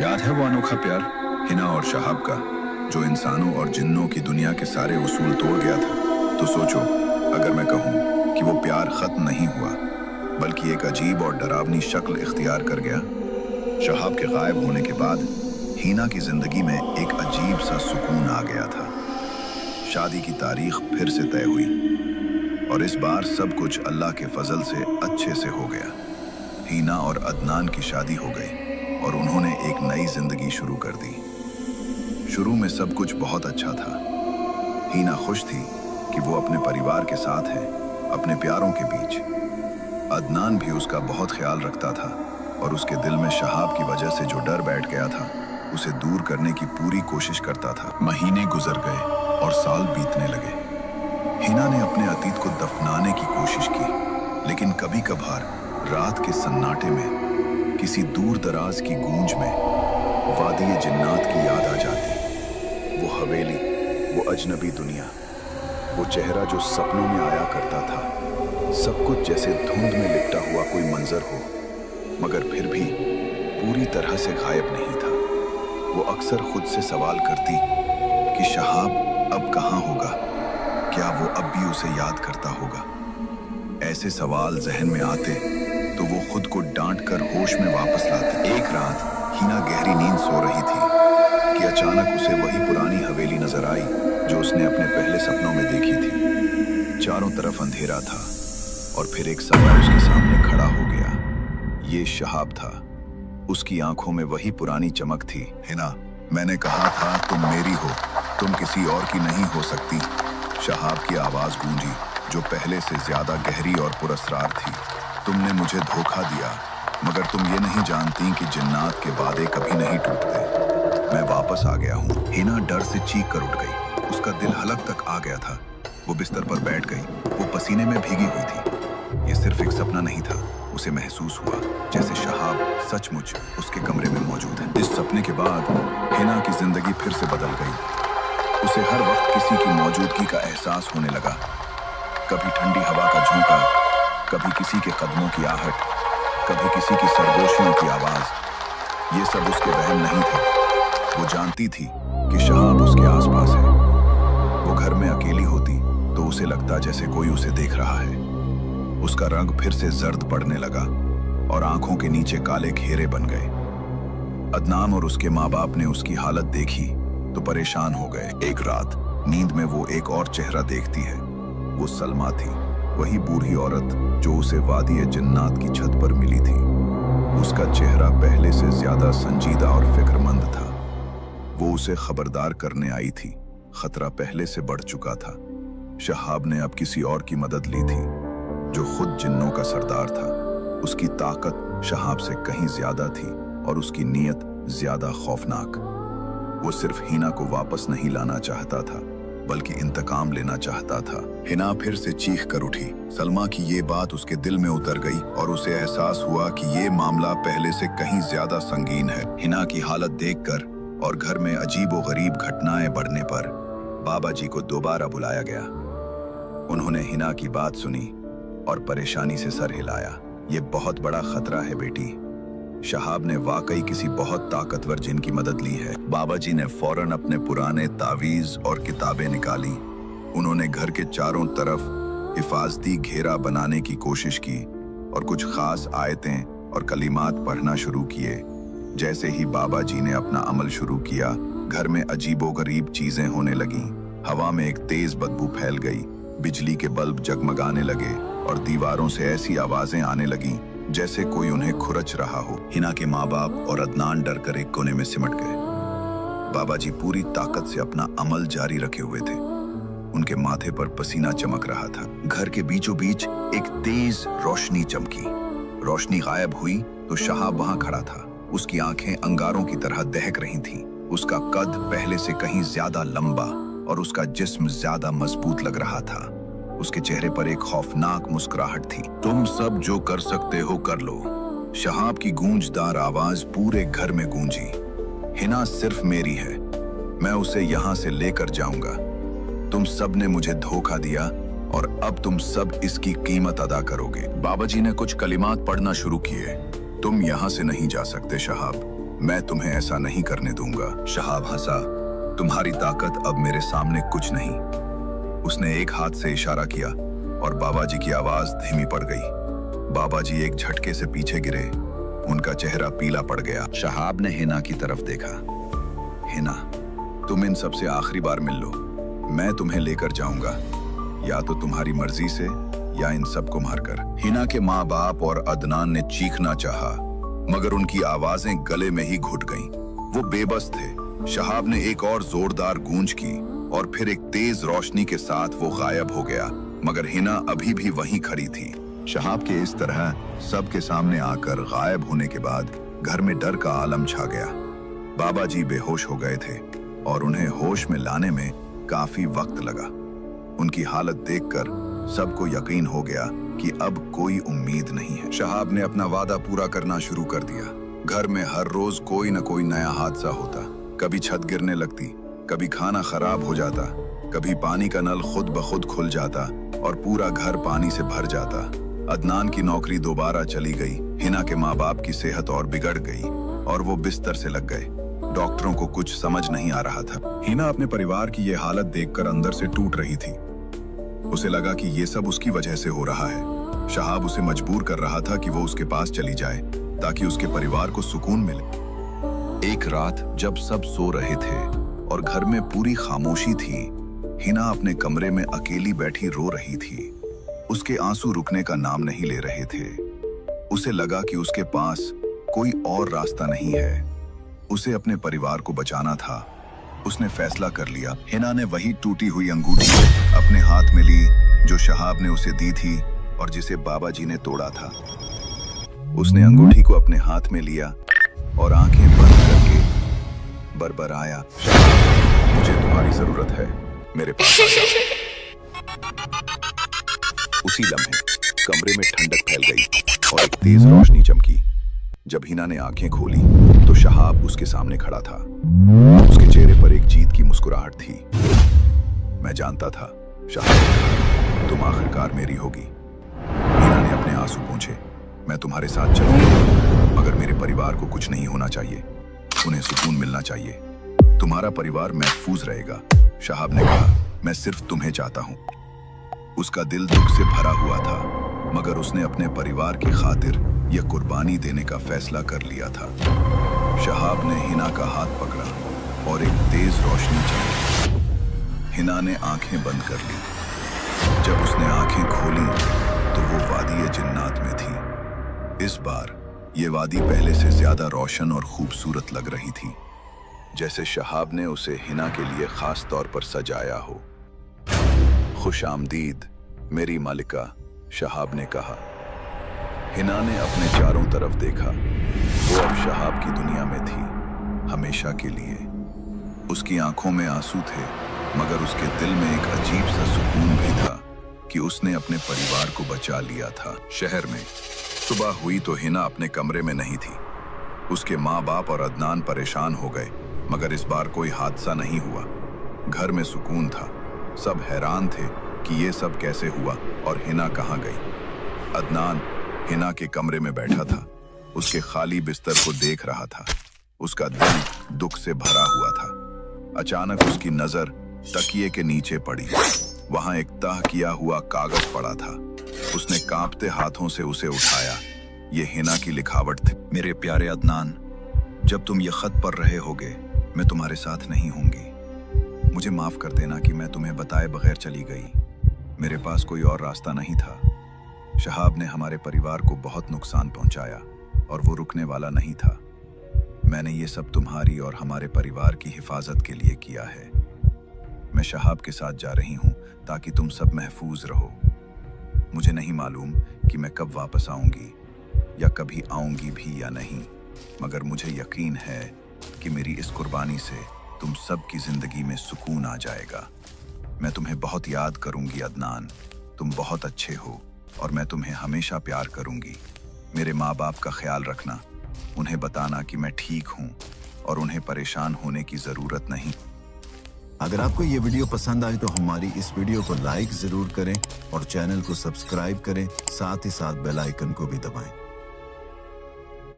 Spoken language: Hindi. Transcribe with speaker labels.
Speaker 1: याद है वो अनोखा प्यार हिना और शहाब का, जो इंसानों और जिन्नों की दुनिया के सारे उसूल तोड़ गया था। तो सोचो, अगर मैं कहूँ कि वो प्यार खत्म नहीं हुआ बल्कि एक अजीब और डरावनी शक्ल इख्तियार कर गया। शहाब के गायब होने के बाद हिना की जिंदगी में एक अजीब सा सुकून आ गया था। शादी की तारीख फिर से तय हुई और इस बार सब कुछ अल्लाह के फजल से अच्छे से हो गया। हिना और अदनान की शादी हो गई और उन्होंने एक नई जिंदगी शुरू कर दी। शुरू में सब कुछ बहुत अच्छा था। हिना खुश थी कि वो अपने परिवार के साथ है, अपने प्यारों के बीच। अदनान भी उसका बहुत ख्याल रखता था और उसके दिल में शहाब की वजह से जो डर बैठ गया था उसे दूर करने की पूरी कोशिश करता था। महीने गुजर गए और साल बीतने लगे। हिना ने अपने अतीत को दफनाने की कोशिश की, लेकिन कभी कभार रात के सन्नाटे में किसी दूर दराज की गूंज में वादी जिन्नात की याद आ जाती। वो हवेली, वो अजनबी दुनिया, वो चेहरा जो सपनों में आया करता था। सब कुछ जैसे धुंध में लिपटा हुआ कोई मंजर हो, मगर फिर भी पूरी तरह से गायब नहीं था। वो अक्सर खुद से सवाल करती कि शहाब अब कहाँ होगा, क्या वो अब भी उसे याद करता होगा। ऐसे सवाल जहन में आते तो वो खुद को डांट कर होश में वापस लाती। एक रात हिना गहरी नींद सो रही थी कि अचानक उसे वही पुरानी हवेली नजर आई जो उसने अपने पहले सपनों में देखी थी। चारों तरफ अंधेरा था और फिर एक साया उसके सामने खड़ा हो गया। ये शहाब था। उसकी आंखों में वही पुरानी चमक थी। हिना, मैंने कहा था तुम मेरी हो, तुम किसी और की नहीं हो सकती। शहाब की आवाज गूंजी, जो पहले से ज्यादा गहरी और पुरस्रार थी। तुमने मुझे धोखा दिया, मगर तुम ये नहीं जानती कि जिन्नात के वादे कभी नहीं टूटते। मैं वापस आ गया हूँ। हिना डर से चीख कर उठ गई। उसका दिल हलक तक आ गया था। वो बिस्तर पर बैठ गई। वो पसीने में भीगी हुई थी। ये सिर्फ एक सपना नहीं था। उसे महसूस हुआ जैसे शहाब सचमुच उसके कमरे में मौजूद है। इस सपने के बाद हिना की जिंदगी फिर से बदल गई। उसे हर वक्त किसी की मौजूदगी का एहसास होने लगा। कभी ठंडी हवा का झोंका, कभी किसी के कदमों की आहट, कभी किसी की सरगोशियों की आवाज। ये सब उसके वहम नहीं थे। वो जानती थी कि शहाब उसके आसपास है। वो घर में अकेली होती तो उसे लगता जैसे कोई उसे देख रहा है। उसका रंग फिर से जर्द पड़ने लगा और आंखों के नीचे काले घेरे बन गए। अदनान और उसके माँ बाप ने उसकी हालत देखी तो परेशान हो गए। एक रात नींद में वो एक और चेहरा देखती है। वो सलमा थी, वही बूढ़ी औरत जो उसे वादी जिन्नात की छत पर मिली थी। उसका चेहरा पहले से ज्यादा संजीदा और फिक्रमंद था। वो उसे खबरदार करने आई थी। खतरा पहले से बढ़ चुका था। शहाब ने अब किसी और की मदद ली थी, जो खुद जिन्नों का सरदार था। उसकी ताकत शहाब से कहीं ज्यादा थी और उसकी नीयत ज्यादा खौफनाक। वो सिर्फ हिना को वापस नहीं लाना चाहता था, बल्कि इंतकाम लेना चाहता था। हिना फिर से चीख कर उठी। सलमा की ये बात उसके दिल में उतर गई और उसे एहसास हुआ कि ये मामला पहले से कहीं ज्यादा संगीन है। हिना की हालत देखकर और घर में अजीबोगरीब घटनाएं बढ़ने पर बाबा जी को दोबारा बुलाया गया। उन्होंने हिना की बात सुनी और परेशानी से सर हिलाया। ये बहुत बड़ा खतरा है बेटी। शहाब ने वाकई किसी बहुत ताकतवर जिन की मदद ली है। बाबा जी ने फौरन अपने पुराने तावीज और किताबें निकाली। उन्होंने घर के चारों तरफ हिफाजती घेरा बनाने की कोशिश की और कुछ खास आयतें और कलिमात पढ़ना शुरू किए। जैसे ही बाबा जी ने अपना अमल शुरू किया, घर में अजीबोगरीब चीजें होने लगीं। हवा में एक तेज बदबू फैल गई, बिजली के बल्ब जगमगाने लगे और दीवारों से ऐसी आवाजें आने लगीं जैसे कोई उन्हें खुरच रहा हो। हिना के माँ बाप और अदनान डर कर एक कोने में सिमट गए। बाबा जी पूरी ताकत से अपना अमल जारी रखे हुए थे। उनके माथे पर पसीना चमक रहा था। घर के बीचों बीच एक तेज रोशनी चमकी। रोशनी गायब हुई तो शहाब वहां खड़ा था। उसकी आंखें अंगारों की तरह दहक रही थीं। उसका कद पहले से कहीं ज्यादा लंबा और उसका जिस्म ज्यादा मजबूत लग रहा था। उसके चेहरे पर एक खौफनाक मुस्कुराहट थी। तुम सब जो कर सकते हो कर लो। शहाब की गूंजदार आवाज पूरे घर में गूंजी। हिना सिर्फ मेरी है, मैं उसे यहाँ से लेकर जाऊंगा। तुम सब ने मुझे धोखा दिया और अब तुम सब इसकी कीमत अदा करोगे। बाबा जी ने कुछ कलिमात पढ़ना शुरू किए। तुम यहाँ से नहीं जा सकते शहाब, मैं तुम्हें ऐसा नहीं करने दूंगा। शहाब हंसा, तुम्हारी ताकत अब मेरे सामने कुछ नहीं। उसने एक हाथ से इशारा किया और बाबा जी की आवाज धीमी पड़ गई। बाबा जी एक झटके से पीछे गिरे, उनका चेहरा पीला पड़ गया। शहाब ने हिना की तरफ देखा। हिना, तुम इन सबसे आखिरी बार मिल लो, मैं तुम्हें लेकर जाऊंगा, या तो तुम्हारी मर्जी से या इन सबको मारकर। हिना के माँ बाप और अदनान ने चीखना चाहा, मगर उनकी आवाजें गले में ही घुट गईं। वो बेबस थे। शहाब ने एक और जोरदार गूंज की और फिर एक तेज रोशनी के साथ वो गायब हो गया, मगर हिना अभी भी वहीं खड़ी थी। शहाब के इस तरह सबके सामने आकर गायब होने के बाद घर में डर का आलम छा गया। बाबा जी बेहोश हो गए थे और उन्हें होश में लाने में काफी वक्त लगा। उनकी हालत देखकर सबको यकीन हो गया कि अब कोई उम्मीद नहीं है। शहाब ने अपना वादा पूरा करना शुरू कर दिया। घर में हर रोज कोई न कोई नया हादसा होता। कभी छत गिरने लगती, कभी खाना खराब हो जाता, कभी पानी का नल खुद ब खुद खुल जाता और पूरा घर पानी से भर जाता। अदनान की नौकरी दोबारा चली गई। हिना के माँ बाप की सेहत और बिगड़ गई और वो बिस्तर से लग गए। डॉक्टरों को कुछ समझ नहीं आ रहा था। हिना अपने परिवार की ये हालत देखकर अंदर से टूट रही थी। उसे लगा कि ये सब उसकी वजह से हो रहा है। शहाब उसे मजबूर कर रहा था कि वो उसके पास चली जाए ताकि उसके परिवार को सुकून मिले। एक रात जब सब सो रहे थे और घर में पूरी खामोशी थी, हिना अपने कमरे में अकेली बैठी रो रही थी। उसके आंसू रुकने का नाम नहीं ले रहे थे। उसे लगा कि उसके पास कोई और रास्ता नहीं है। उसे अपने परिवार को बचाना था। उसने फैसला कर लिया। हिना ने वही टूटी हुई अंगूठी अपने हाथ में ली जो शहाब ने उसे दी थी और जिसे बाबा जी ने तोड़ा था। उसने अंगूठी को अपने हाथ में लिया और आंखें बंद करके बरबराया, शहाब, मुझे तुम्हारी जरूरत है, मेरे पास आ जाओ। उसी लम्हे कमरे में ठंडक फैल गई और एक तेज रोशनी चमकी। जब हिना ने आंखें खोली तो शहाब उसके सामने खड़ा था। उसके चेहरे पर एक जीत की मुस्कुराहट थी। मैं जानता था, शहाब, तुम आखिरकार मेरी होगी। हिना ने अपने आंसू पोंछे। मैं तुम्हारे साथ चलूंगा, मगर मेरे परिवार को कुछ नहीं होना चाहिए। उन्हें सुकून मिलना चाहिए। तुम्हारा परिवार महफूज रहेगा। शहाब ने कहा, मैं सिर्फ तुम्हें चाहता हूं। उसका दिल दुख से भरा हुआ था, मगर उसने अपने परिवार की खातिर यह कुर्बानी देने का फैसला कर लिया था। शहाब ने हिना का हाथ पकड़ा और एक तेज रोशनी चमकी। हिना ने आंखें बंद कर ली। जब उसने आंखें खोली तो वो वादी जिन्नात में थी। इस बार ये वादी पहले से ज्यादा रोशन और खूबसूरत लग रही थी, जैसे शहाब ने उसे हिना के लिए खास तौर पर सजाया हो। खुश आमदीद मेरी मालिका, शहाब ने कहा। हिना ने अपने चारों तरफ देखा। वो अब शहाब की दुनिया में थी, हमेशा के लिए। उसकी आंखों में आंसू थे, मगर उसके दिल में एक अजीब सा सुकून भी था कि उसने अपने परिवार को बचा लिया था। शहर में सुबह हुई तो हिना अपने कमरे में नहीं थी। उसके माँ बाप और अदनान परेशान हो गए, मगर इस बार कोई हादसा नहीं हुआ। घर में सुकून था। सब हैरान थे कि ये सब कैसे हुआ और हिना कहाँ गई। अदनान हिना के कमरे में बैठा था। उसके खाली बिस्तर को देख रहा था। उसका दिल दुख से भरा हुआ था। अचानक उसकी नजर तकिए के नीचे पड़ी। वहां एक तह किया हुआ कागज पड़ा था। उसने कांपते हाथों से उसे उठाया। ये हिना की लिखावट थी। मेरे प्यारे अदनान, जब तुम ये खत पढ़ रहे होगे, मैं तुम्हारे साथ नहीं होंगी। मुझे माफ कर देना कि मैं तुम्हें बताए बगैर चली गई। मेरे पास कोई और रास्ता नहीं था। शहाब ने हमारे परिवार को बहुत नुकसान पहुंचाया और वो रुकने वाला नहीं था। मैंने ये सब तुम्हारी और हमारे परिवार की हिफाजत के लिए किया है। मैं शहाब के साथ जा रही हूँ ताकि तुम सब महफूज रहो। मुझे नहीं मालूम कि मैं कब वापस आऊंगी या कभी आऊंगी भी या नहीं, मगर मुझे यकीन है कि मेरी इस कुर्बानी से तुम सब की जिंदगी में सुकून आ जाएगा। मैं तुम्हें बहुत याद करूंगी अदनान। तुम बहुत अच्छे हो और मैं तुम्हें हमेशा प्यार करूंगी। मेरे माँ बाप का ख्याल रखना। उन्हें बताना कि मैं ठीक हूँ और उन्हें परेशान होने की जरूरत नहीं।
Speaker 2: अगर आपको ये वीडियो पसंद आई तो हमारी इस वीडियो को लाइक जरूर करें और चैनल को सब्सक्राइब करें, साथ ही साथ बेल आइकन को भी दबाएं।